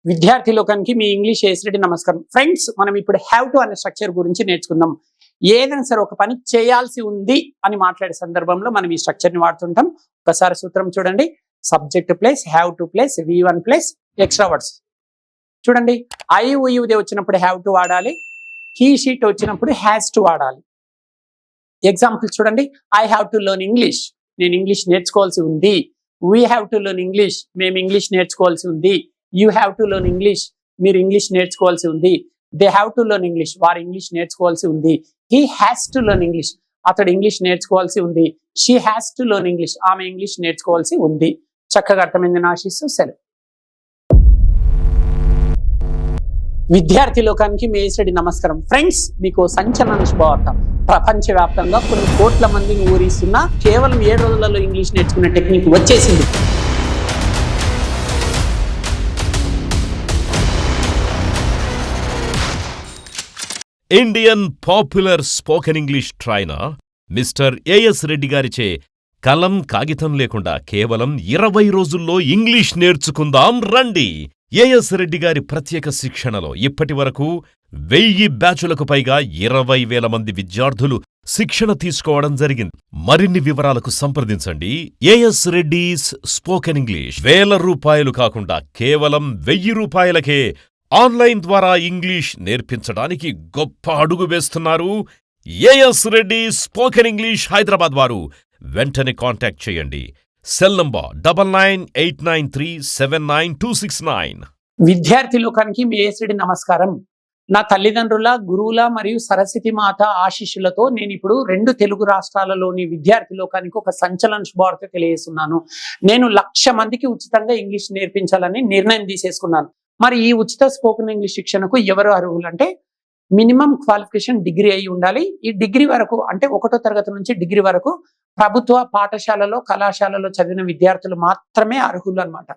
విద్యార్థి లోకానికి మీ ఇంగ్లీష్ ఏసిరెడ్డి నమస్కారం. ఫ్రెండ్స్, మనం ఇప్పుడు హ్యావ్ టు అనే స్ట్రక్చర్ గురించి నేర్చుకుందాం. ఏదైనా సరే ఒక పని చేయాల్సి ఉంది అని మాట్లాడే సందర్భంలో మనం ఈ స్ట్రక్చర్ ని వాడుతుంటాం. ఒకసారి సూత్రం చూడండి. Subject plus have to plus V1 plus extra words. చూడండి, ఐ ఉదే వచ్చినప్పుడు హ్యావ్ టు వాడాలి, హీ షీట్ వచ్చినప్పుడు హ్యాస్ టు వాడాలి. ఎగ్జాంపుల్ చూడండి. I have to learn English, నేను ఇంగ్లీష్ నేర్చుకోవాల్సి ఉంది. We have to learn English, మేము ఇంగ్లీష్ నేర్చుకోవాల్సి ఉంది. You have to learn English, మీరు ఇంగ్లీష్ నేర్చుకోవాల్సి ఉంది. They have to learn English, వారు ఇంగ్లీష్ నేర్చుకోవాల్సి ఉంది. He has to learn English, అతడు ఇంగ్లీష్ నేర్చుకోవాల్సి ఉంది. She has to learn English, ఆమె ఇంగ్లీష్ నేర్చుకోవాల్సి ఉంది. చక్కగా అర్థమైందని ఆశిస్తూ సెలవు. విద్యార్థి లోకానికి మీ ఏసిరెడ్డి నమస్కారం. ఫ్రెండ్స్, మీకు సంచలన శుభవార్త. ప్రపంచవ్యాప్తంగా కొన్ని కోట్ల మందిని ఊరిస్తున్న కేవలం 7 రోజులలో ఇంగ్లీష్ నేర్చుకునే టెక్నిక్ వచ్చేసింది. Indian popular spoken English trainer mister A S Reddy గారిచే కలం కాగితం లేకుండా కేవలం 20 రోజుల్లో ఇంగ్లీష్ నేర్చుకుందాం రండి. ఏఎస్ రెడ్డి గారి ప్రత్యేక శిక్షణలో ఇప్పటి వరకు 1000 బ్యాచులకు పైగా 20,000 మంది విద్యార్థులు శిక్షణ తీసుకోవడం జరిగింది. మరిన్ని వివరాలకు సంప్రదించండి. As Reddy's spoken English. ₹1000 కాకుండా కేవలం ₹1000కే ఆన్లైన్ ద్వారా ఇంగ్లీష్ నేర్పించడానికి గొప్ప అడుగు వేస్తున్నారు AS Reddy spoken English Hyderabad వారు. వెంటనే కాంటాక్ట్ చేయండి. Cell number 9989379269. విద్యార్థి లోకానికి మీ ఏసిరెడ్డి నమస్కారం. నా తల్లిదండ్రుల, గురువుల మరియు సరస్వతి మాత ఆశీస్సులతో నేను ఇప్పుడు 2 తెలుగు రాష్ట్రాలలోని విద్యార్థి లోకానికి ఒక సంచలన శుభవార్త తెలియజేస్తున్నాను. నేను 1,00,000 మందికి ఉచితంగా ఇంగ్లీష్ నేర్పించాలని నిర్ణయం తీసేసుకున్నాను. మరి ఈ ఉచిత స్పోకెన్ ఇంగ్లీష్ శిక్షణకు ఎవరు అర్హులు అంటే, మినిమం క్వాలిఫికేషన్ డిగ్రీ అయి ఉండాలి. ఈ డిగ్రీ వరకు అంటే 1వ తరగతి నుంచి డిగ్రీ వరకు ప్రభుత్వ పాఠశాలలో, కళాశాలలో చదివిన విద్యార్థులు మాత్రమే అర్హులు అన్నమాట.